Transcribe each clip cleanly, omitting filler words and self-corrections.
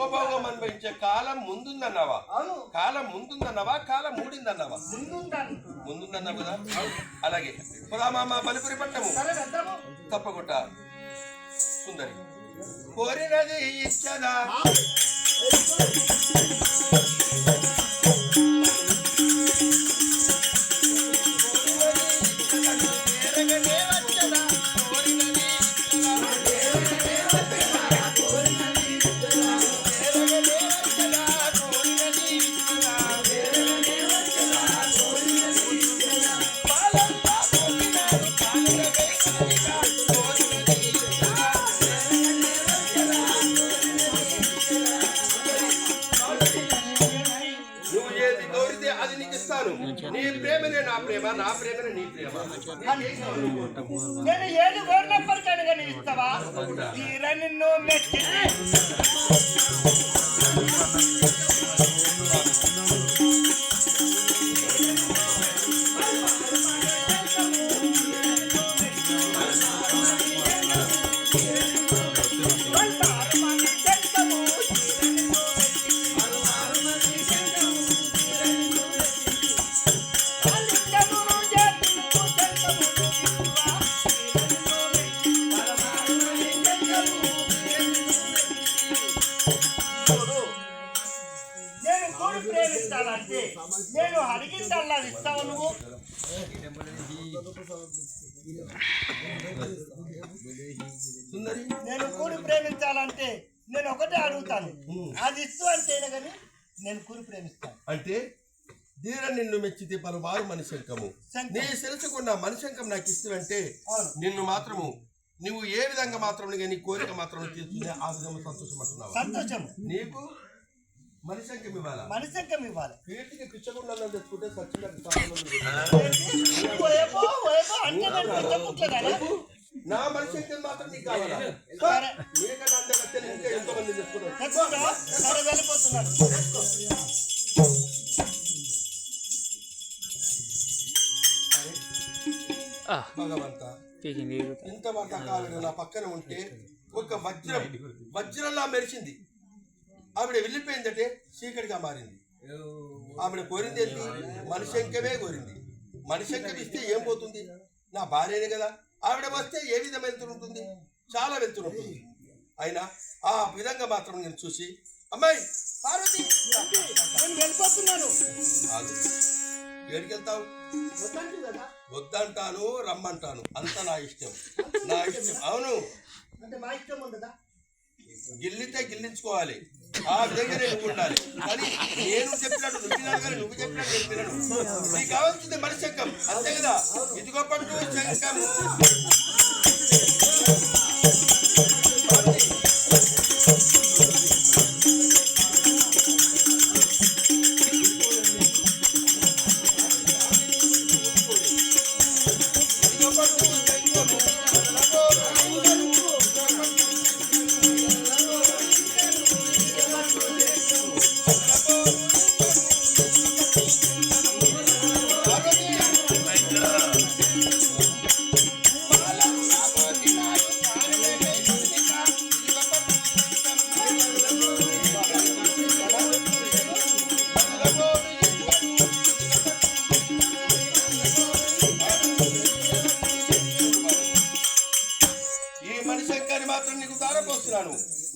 సుఖభోగం అనుభవించే కాలం ముందుందన్నావా? కాలం ముందుందన్నావా? కాలం మూడిందన్నావా? ముందుందన్నావు కదా. అలాగే పురామామ బలిపురి పట్టము తప్పకుండా. సుందరి కోరినది ఇచ్చదా నీ ప్రేమనే నా ప్రేమ, నా ప్రేమనే నీ ప్రేమ. నేను ఏది కోరినప్పటికైనా కానీ ఇస్తావా? తీర నిన్ను మెచ్చి ప్రేమిస్తానంటే నేను అడిగిందల్లా ఇస్తావు నువ్వు. నేను కూడి ప్రేమించాలంటే నేను ఒకటే అడుగుతాను, అది ఇస్తూ అంటేనే కానీ నేను కూడి ప్రేమిస్తాను. అంటే ధీర నిన్ను మెచ్చితే పలువారు మనిశంకము, నీ తెలుసుకున్న మనిశంకం నాకు ఇస్తుంటే నిన్ను మాత్రము నువ్వు ఏ విధంగా మాత్రం నీ కోరిక మాత్రం తీర్చుకునే ఆ విధంగా సంతోషం అంటున్నావు. సంతోషం నీకు మనిశంకం ఇవ్వాలా? మనిశంకం ఇవ్వాలి. వీటికి పిచ్చకుండా తెచ్చుకుంటే నా మనిశంకం మాత్రం నీకు కావాలా? నీకన్నా అందరూ ఇంకా ఎంతో మంది తెచ్చుకుంటారు. భగవంత ఇంత కాలం నా పక్కన ఉంటే ఒక వజ్రంలా మెరిచింది. ఆవిడ వెళ్ళిపోయిందంటే చీకటిగా మారింది. ఆవిడ కోరింది ఏంటి? మనిశంకమే కోరింది. మనిశంకం ఇస్తే ఏం పోతుంది? నా భార్యనే కదా. ఆవిడ వస్తే ఏ విధంగా వెళ్తుంటుంది? చాలా వెళ్తుంటుంది. అయినా ఆ విధంగా మాత్రం నేను చూసి, అమ్మాయి పార్వతి నేను వెళ్ళిపోతున్నాను. ఏడికి వెళ్తావు? వద్దంటాను, రమ్మంటాను, అంత నా ఇష్టం. నా ఇష్టం. అవును, అంటే మా ఇష్టం ఉండదా? గిల్లితే గిల్లించుకోవాలి, ఆ విధంగానే నువ్వు ఉండాలి. కానీ నేను చెప్పినట్టు నువ్వు వినాలి, కానీ నువ్వు చెప్పినట్టు నేను వినను. నీకు కావాల్సింది మనిశంకం, అంతే కదా. ఇదిగో పట్టు శంకం.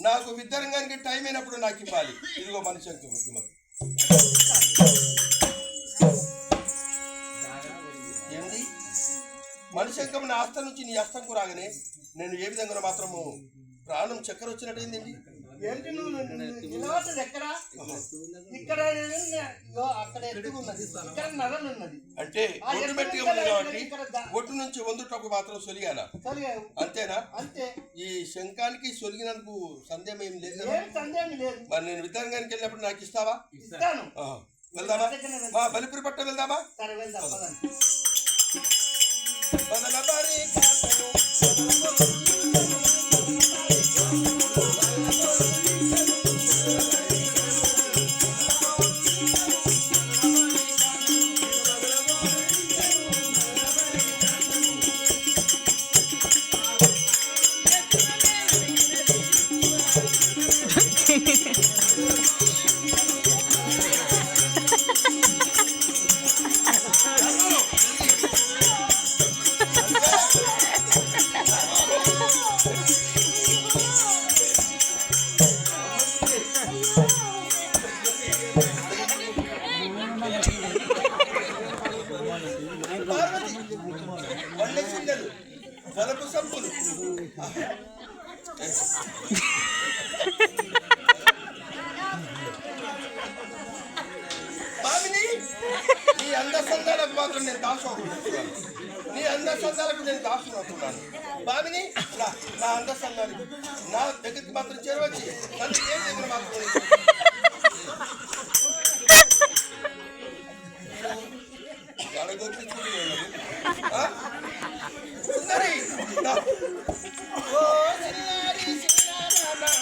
నాకు విద్యారంగానికి టైం అయినప్పుడు నాకు ఇవ్వాలి. ఇదిగో మనిశంకం. ఏంటి మనిశంకం? నా హస్తం నుంచి నీ హస్తంకు రాగానే నేను ఏ విధంగా మాత్రము ప్రాణం చక్కెర వచ్చినట్టయిందండి. ఏంటి నువ్వు నిలబడ్డది ఎక్కడ? ఇక్కడ అక్కడ ఇక్కడ నగలు ఉన్నది. అంటే ఒడ్డు మెట్టిగా ఉంది కాబట్టి ఒడ్డు నుంచి వందుటకు మాత్రం సొలిగానా? అంతేనా? అంతే. ఈ శంఖానికి సొలిగినందుకు సందేహం ఏం లేదు. సందేహం లేదు. మరి నేను విద్యారంగానికి వెళ్ళినప్పుడు నాకు ఇస్తావా? ఇస్తాను. వెళ్దామా? మా బలిపురి పట్ట వెళ్దామా? సరే వెళ్దాం. వల్ల చిన్నలు వలపు సంపులు బామిని నీ అందసందాలకు మాత్రం నేను దాసోకుంటున్నాను. నీ అందసందాలకు నేను దాసుకుంటున్నాను. బామిని నా అందసందానికి నా దగ్గరికి మాత్రం చేరవచ్చి నన్ను ఏం దగ్గర మాత్రం సుందరి ఓ చిన్నారి చిన్నారానా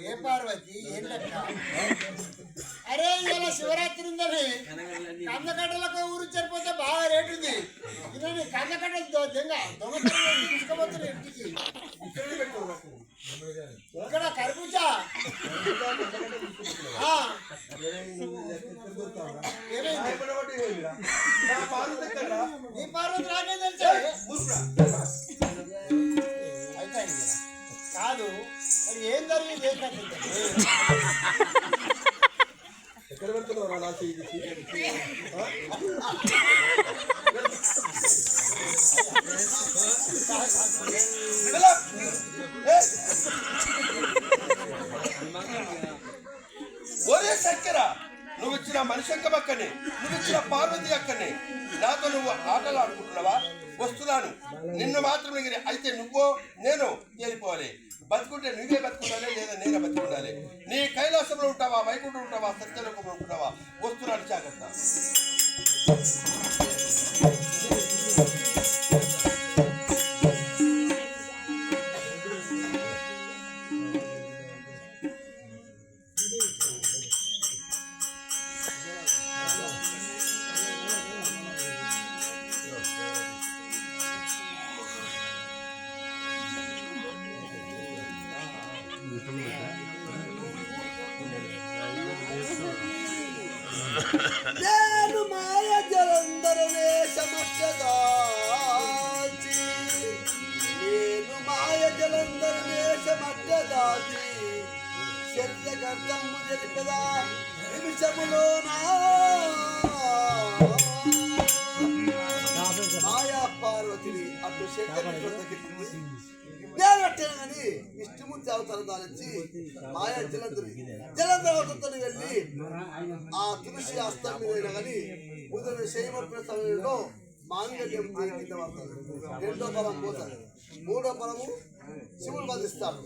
ఏ పార్వతి అరే ఇలా శివరాత్రి ఉందని కందకట్టలకు ఊరు సరిపోతే బాగా రేటు ఉంది. ఇలా కందకట్ట దొంగతనం తీసుకుపోతున్నా ఇంటికి. ఇక్కడ కర్బూజా నీ పార్వతి నాకే తెలుసా అయితే కాదు మరి ఏం జరిగింది ఏం కట్టింది ఎక్కడ వెళ్తున్నావు నా ఒరే చక్కెర నువ్వు ఇచ్చిన మనిషంకం అక్కనే నువ్వు ఇచ్చిన పార్వతి అక్కనే నాతో నువ్వు ఆటలు ఆడుకుంటున్నావా? వస్తున్నాను నిన్ను మాత్రం ఎగిరి అయితే నువ్వో నేను తేలిపోవాలి. బతుకుంటే నువ్వే బతుకుండాలి లేదా నేనే బతుకుండాలి. నీ కైలాసంలో ఉంటావా వైకుంఠం ఉంటావా సత్యలోకంలో ఉంటావా? వస్తున్నాను జాగ్రత్త. నేను మాయ జలంధర వేషమట్టదాచి నేను మాయ జలంధర వేషమట్టదాచి శబ్దకర్తము తెలిపదా నిమిషములోనా మాయా పార్వతిని అటు శబ్దకి నేనట్టేనని విష్ణుమూర్తి అవతారం దానించి మాయా జలంధర అవతారంతో వెళ్ళి ఆ తులసి అస్తం మీద కానీ ముందు శైవ సమయంలో మాంగళ్యం కింద పడతాడు. రెండో బలం పోతాడు. మూడో బలము శివుడు బంధిస్తాడు.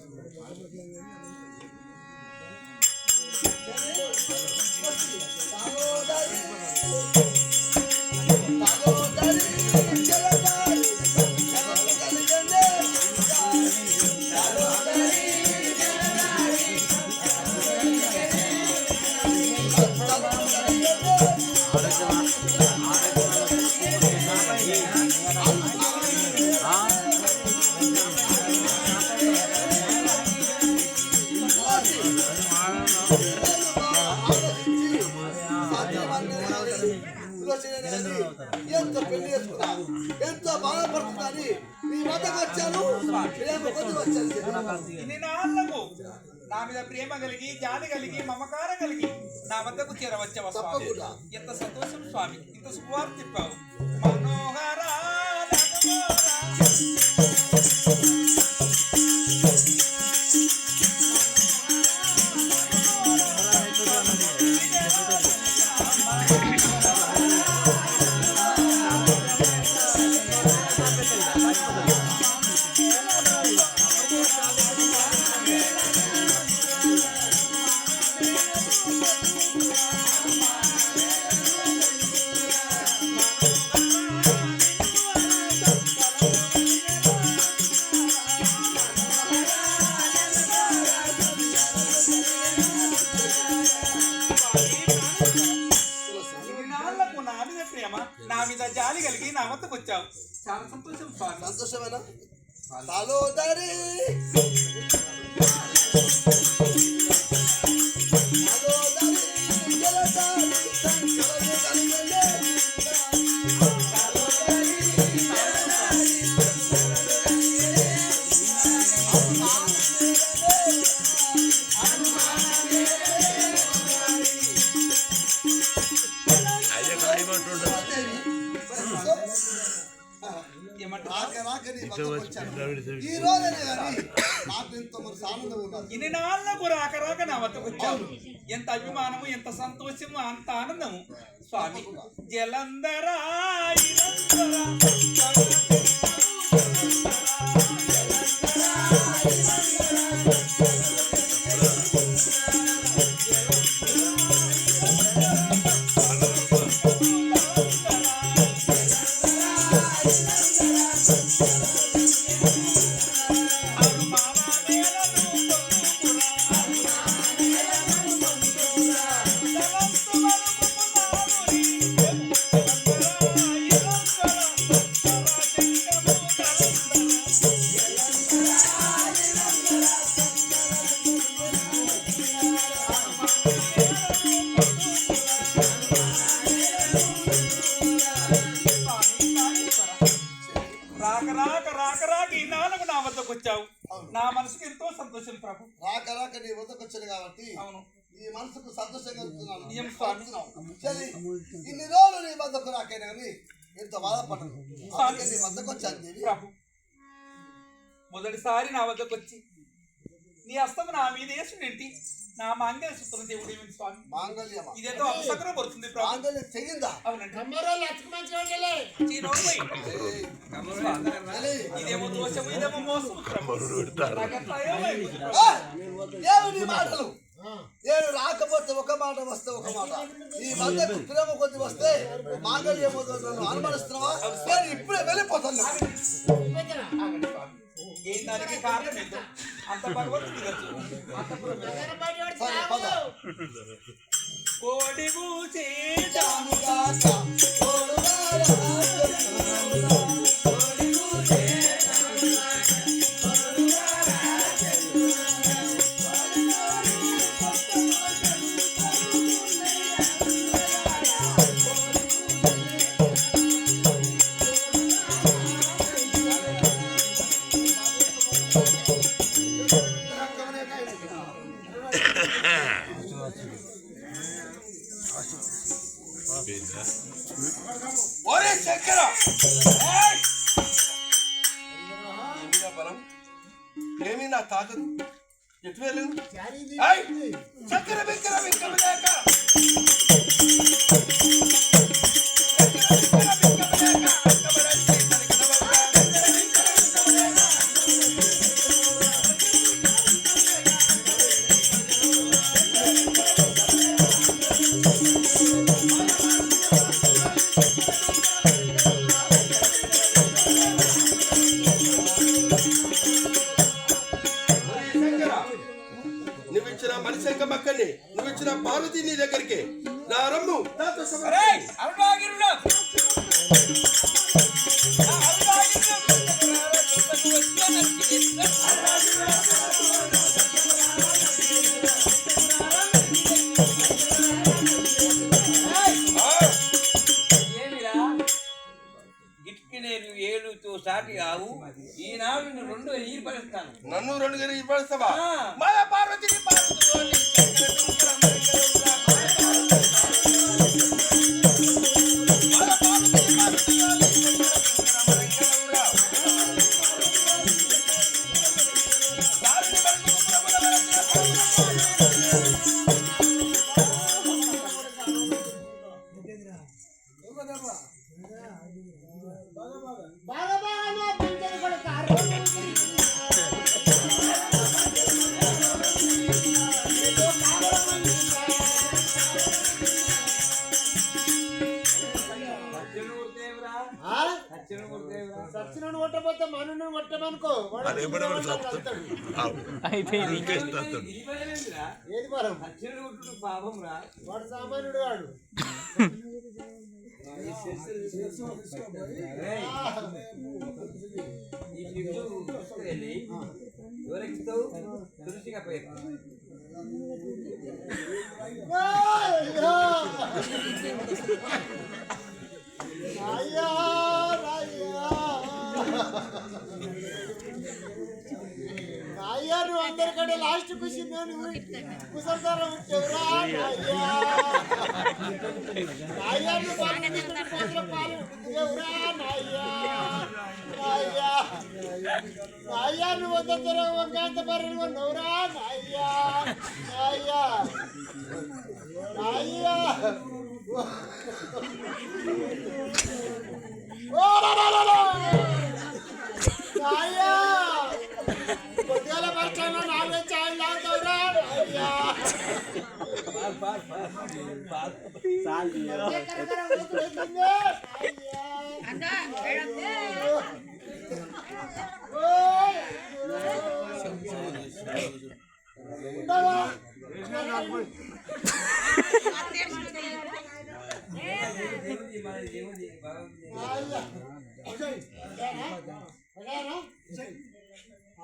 ఎంతో పెళ్లి చేసుకున్నా ఎంతో బాధపడుతుందని నీ వద్దకు వచ్చాను. ఇన్ని నాళ్లకు నా మీద ప్రేమ కలిగి జాలి కలిగి మమకారం కలిగి నా వద్దకు చేరవచ్చావా స్వామి? ఎంత సంతోషం స్వామి, ఇంత శుభవార్త చెప్పావు. మనోహరా నా మీద జాలి కలిగి నా వద్దకు వచ్చావు. చాలా సంతోషం స్వామి. సంతోషమేనా? సలోదరి ఇన్ని నాళ్లకు రాక రాక నా వద్దకు వచ్చావు. ఎంత అభిమానము, ఎంత సంతోషము, అంత ఆనందము స్వామి. జలంధరా నా మనసుకు ఎంతో సంతోషం ప్రభు. రాక రాక నీ వద్దకు వచ్చాను కాబట్టి అవును, నీ మనసుకు సంతోషంగా ఉంటున్నాను. స్వామి ఇన్ని రోజులు నీ వద్దకు రాకైనా కానీ ఎంతో బాధపడను. నీ వద్దకు వచ్చాను ప్రభు. మొదటిసారి నా వద్దకు వచ్చి నీ హస్తము నా మీద వేసుడేంటి? నా మాంగళ్య సూత్రం దేవుడు ఏమిటి స్వామి? మాంగళ్యమా? ఇదేదో అపసకరం పడుతుంది ప్రభు. మాంగళ్యం తెగిందా? అవునండి. ఇదేమో దోషము, ఇదేమో మోసము ప్రభు. దేవుని మాటలు నేను రాకపోతే ఒక మాట వస్తే ఒక మాట. ఈ మధ్యకు ప్రేమ కొద్ది వస్తే మాంగళ్యం నన్ను అనుమానిస్తున్నావా? నేను ఇప్పుడే వెళ్ళిపోతాను. దానికి కారణం ఏంటో అంత భగవంతుడు కోడి కూచే ఒరే చక్కెర ఏమీ నా తాకదు. ఎటు వెళ్ళను? చక్కెర బిక్కర బిక్కలేక నువ్వు ఇచ్చిన మనిషి మక్కని నువ్వు ఇచ్చిన పార్వతి నీ దగ్గరికి నా రమ్ము నాతో అరేయ్, అరుణాగిరిలో. నేను ఏలుతో సాటి కావు ఈనాడు నేను 2 ఈర్పరుస్తాను. నన్ను 2 గరి ఈర్పరుస్తావా? మాయ పార్వతిని పార్వతి సచ్చినోడు కొట్టబోతే మనను కొట్టమనుకో ఏది పరం పాపం రా వాడు సామాన్యుడు వాడు ఎవరెక్కిస్తావు తులసిగా పోయారు అయ్యా అయ్యా నువ్వు అందరికంటే లాస్ట్ ఖుషి కుసంతారం వచ్చేవరా అయ్యా నువ్వు పాలు ఎవరా అయ్యా అయ్యా నువ్వు వద్ద వంకాంత పర్రెలు కొన్నవురా అయ్యా అయ్యా అయ్యా అయ్యా పొద్దుగాల బస్టాండ్లో 4 చాయలు తాగుతావురా అయ్యా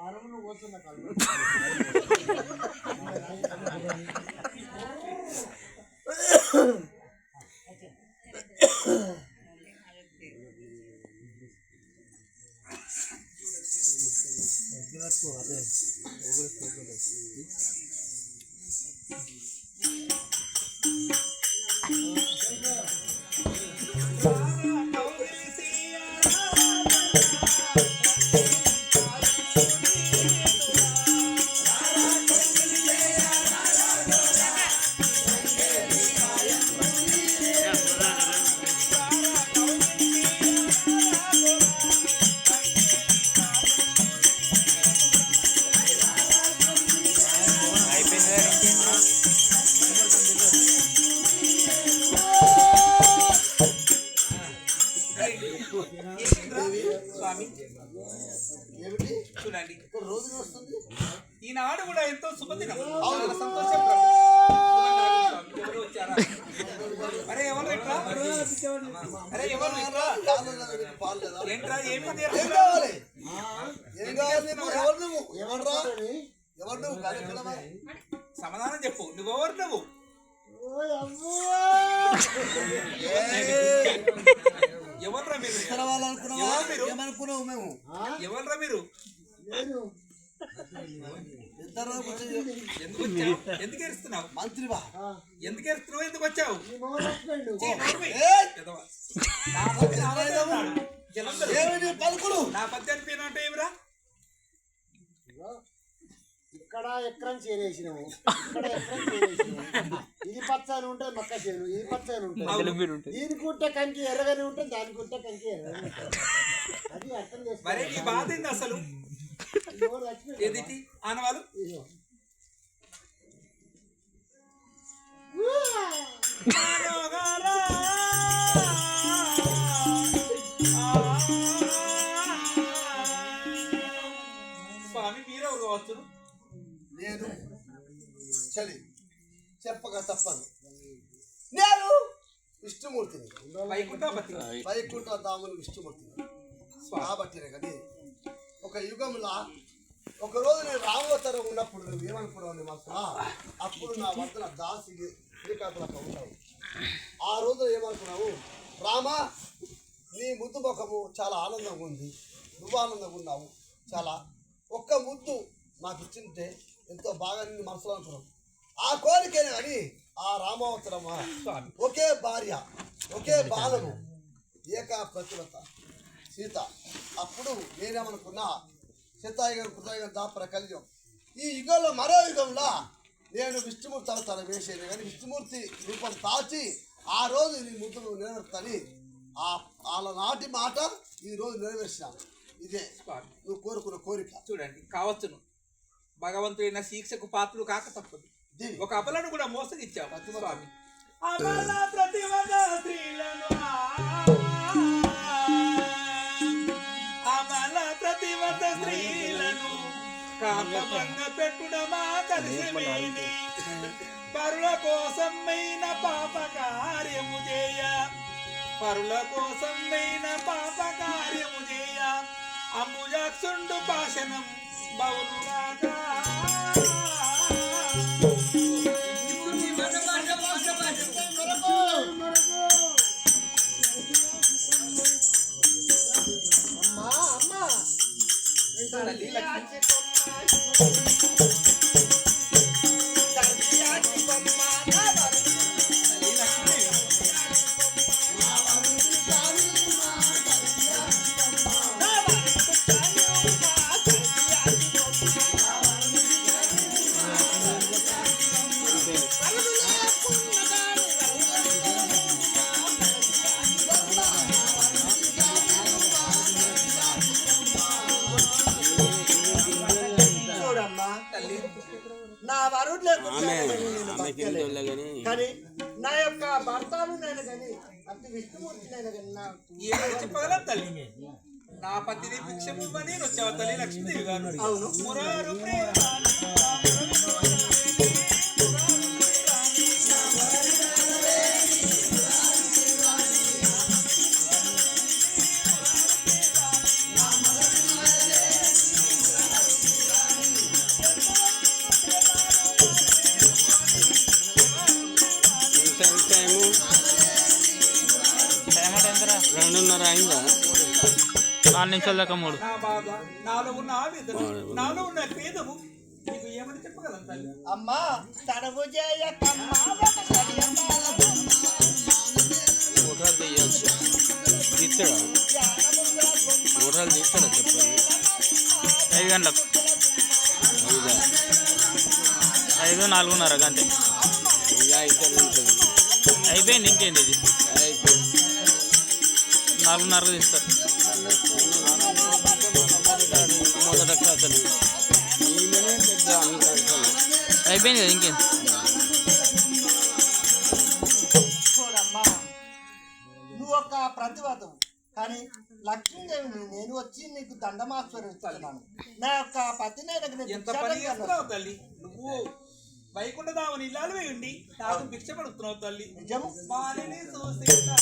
ఆరంలో పోతున్న కాదు స్వామి చూడండి, ఈనాడు కూడా ఎంతో శుభదినం. చాలా సంతోషం. ఎవరు వచ్చారా? అరే ఎవరు ఎట్లా? అరే ఎవరు ఎట్లా? ఏంట్రా ఏమి సమాధానం చెప్పు. నువ్వెవరు? నువ్వు ఎవర్రా మీరు? ఏమనుకున్నావు మేము? ఎవర్రా మీరు? ఎందుకు ఎరుస్తున్నావు? మంత్రివా? ఎందుకు ఎరుస్తున్నావు? ఎందుకు వచ్చావు? నా పద్దెని పేరు అంటే ఏమిరా? ఇక్కడ ఎకరం చేరేసినాము, ఇక్కడ ఎకరం చేరేసినాము. ఇది పచ్చని ఉంటుంది మక్క చేను, ఇది పచ్చని ఉంటుంది. దీనికి ఉంటే కంకి ఎర్రగానే ఉంటుంది, దానికి ఉంటే కంకి ఎర్రగానే ఉంటుంది. అది అర్థం చేసుకో. మరి నీ బాధ ఏంది అసలు? ఏది ఆనవాళ్ళు? స్వామి మీరెవరు కావచ్చు? నేను చలి చెప్పక తప్పదు. నేను విష్ణుమూర్తిని, వైకుంఠపతి వైకుంఠ ధాములు విష్ణుమూర్తిని కాబట్టినే కానీ ఒక యుగంలో ఒకరోజు నేను రామవతారం ఉన్నప్పుడు నువ్వు ఏమనుకున్నావు మనసులో, అప్పుడు నా వద్ద దాసి శ్రీకాకుళకు ఉంటావు. ఆ రోజు ఏమనుకున్నావు, రామా నీ ముద్దు ముఖము చాలా ఆనందంగా ఉంది, నువ్వు ఆనందంగా ఉన్నావు, చాలా ఒక్క ముద్దు నాకు ఇచ్చింటే ఎంతో బాగా నిన్ను మనసులో అనుకున్నావు. ఆ కోరికనే అని ఆ రామావతారమా ఒకే భార్య ఒకే బాలము ఏకా ప్రతివత సీత. అప్పుడు నేనేమనుకున్నా, సీతాయుగం కృతయుగం దాపర కలియుగం, ఈ యుగంలో మరో యుగంలో నేను విష్ణుమూర్తి అవతారం వేసేది కానీ విష్ణుమూర్తి రూపం దాచి ఆ రోజు నీ ముద్దును నెరవేర్తాని వాళ్ళ నాటి మాట ఈ రోజు నెరవేర్చినాను. ఇదే నువ్వు కోరుకున్న కోరిక. చూడండి, కావచ్చును భగవంతుడైన శిక్షకు పాత్రలు కాక తప్పదు. ఒక అబలను కూడా మోసగిచ్చావు స్వామి. అబల ప్రతివద స్త్రీలను, అబల ప్రతివద స్త్రీలను కాపభంగ పెట్టుడమా కలిసి పరుల కోసమైన పాప కార్యము చేయ, పరుల కోసమైన పాప కార్యము చేయ అంబుజాక్షుండు భాషణం బౌరులాగా. నా వరుడు కానీ నా యొక్క భర్తను నేను కానీ అతి విష్ణుమూర్తి నేను కానీ చెప్పగల తల్లి నా పతిని భిక్షమని వచ్చావు తల్లి లక్ష్మీదేవి గారు. అవును. రెండున్నర అయిందా? 4 నిమిషాల దాకా 3. నా బాధ, నాలో ఉన్న ఆవేదన, నాలో ఉన్న పేదము నీకు ఏమని చెప్పగలను తల్లి? అమ్మా తనవు ఓటాలు తీయాల్సి తీస్తాడా? ఓటాలు తీస్తాడా చెప్పండి. 5 గంటలకు 5, 4:30 అంతే. ఇక అయితే ఉంటుంది. అయిపోయింది. ఇంకేంటి ఇది? 4:30 తీస్తారు. మొదట అసలు ఈమెనే పెద్ద అయిపోయింది కదా, ఇంకేంటి? చూడమ్మా నువ్వు ఒక ప్రతివతవు కానీ లక్ష్మీదేవిని నేను వచ్చి నీకు దండమాశ్వరిస్తున్నాను. నా యొక్క పతిని ఎంత పని చేస్తున్నావు తల్లి నువ్వు? వైకుంఠధామని ఇల్లాలు వేయండి నాకు భిక్ష పడుతున్నావు తల్లి. నిజము. మాలిని చూసేలా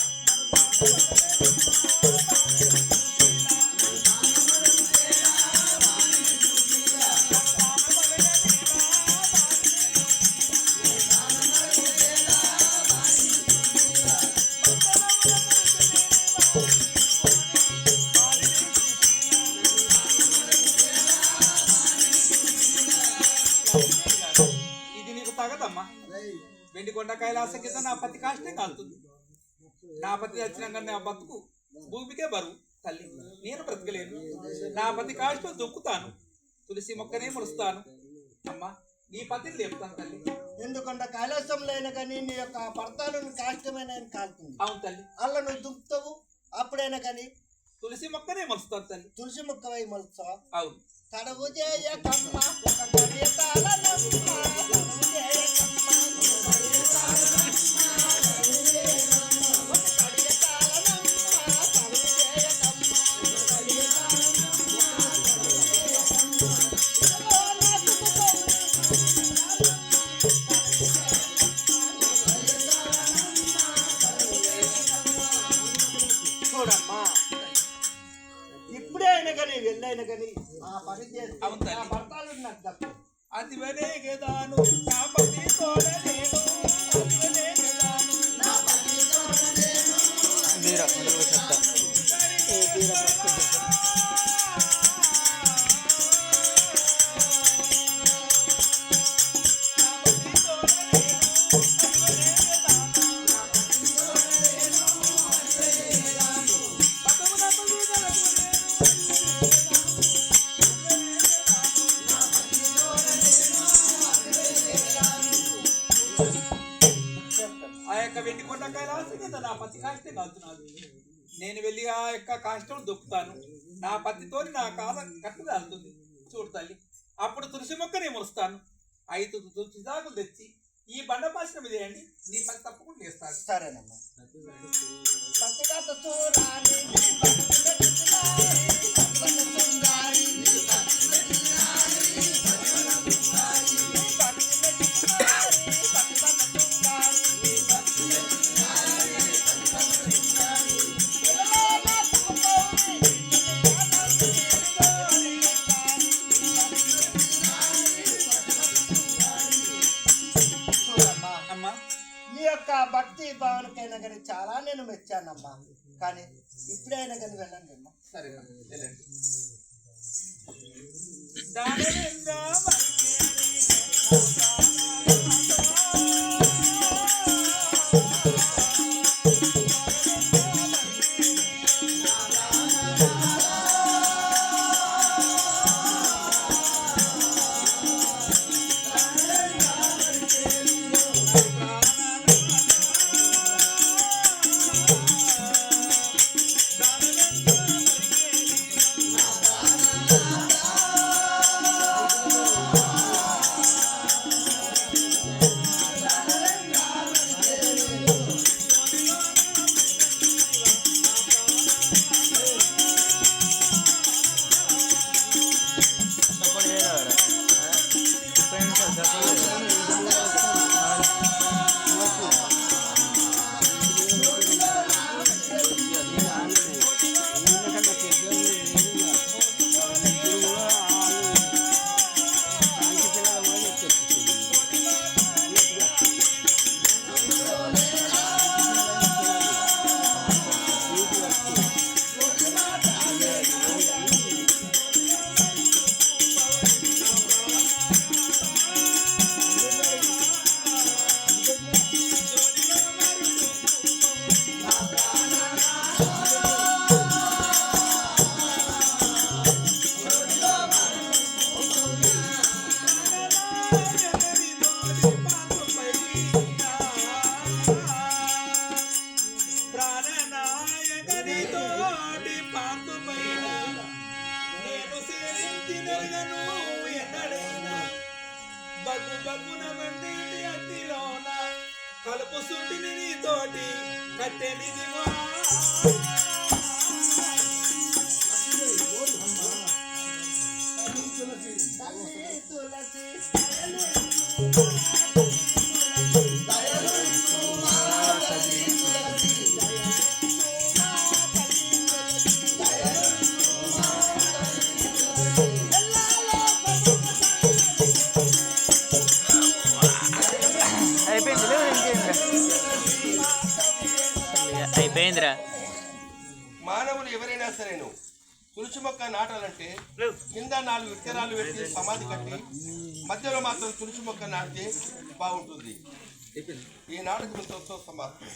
ఇది నీకు తగదమ్మా. వెండికొండ కైలాస కింద నా పతి కాష్టం కాలుతుంది. నా పతి వచ్చినాక నా బతుకు భూమికే బరువు తల్లి. నేను బ్రతకలేను. నా పతి కాష్టం దొక్కుతాను, తులసి మొక్కనే మురుస్తాను. అమ్మా నీ పతిని లేపుతాను తల్లి. ఎందుకంటే కైలాసంలో అయినా కానీ నీ యొక్క భర్తను కాష్టమైన కాలుతుంది. అవును తల్లి. అలా నువ్వు దుక్కుతావు. అప్పుడైనా కానీ తులసి మొక్కనే మలుస్తాను తల్లి. తులసి మొక్క వై మలుస్తావా? అవును. తడవు చేయకమ్మ ఒక గడియతాలనమ్మ, తడవు చేయకమ్మ ఒక గడియతాలనమ్మ, తడవు చేయకమ్మ ఒక గడియతాలనమ్మ, తడవు చేయకమ్మ ఒక గడియతాలనమ్మ, తడవు చేయకమ్మ. ఇదిగో నాకు అదివనే గదాను నా పతి తోడ నేను అదివనే గదాను నా పతి తోడ నేను వీరా మొదలు చెప్తా ఏ వీరా పట్టుకో ఆ యొక్క వెండి కొండ కైలాసం కదా నా పతి కాష్టే కాలుతున్నాడు. నేను వెళ్ళి ఆ యొక్క కాష్టం దొక్కుతాను. నా పతితోని నా కాలం కట్టు కాలుతుంది. చూడు తల్లి, అప్పుడు తులసి మొక్కనే మురుస్తాను. 5 తులసి దాకులు తెచ్చి ఈ బండ పాసిన మీద వేయండి, నీ పని తప్పకుండా చేస్తాను. సరేనమ్మా. అమ్మా, నీ యొక్క భక్తి భావనకైనా కానీ చాలా నేను మెచ్చానమ్మా. కానీ ఇప్పుడైనా కానీ వెళ్ళండి అమ్మా. సరే వెళ్ళండి. దానవేంద్ర కలుపు సుంటిని నీతోటి కట్టెని అయిపోయిందిరా. మానవులు ఎవరైనా సరేను తులసి మొక్క నాటాలంటే కింద 4 విత్తనాలు పెట్టి సమాధి కట్టి మధ్యలో మాత్రం తులసి మొక్క నాటితే బాగుంటుంది. ఈ నాటకం సమాప్తం.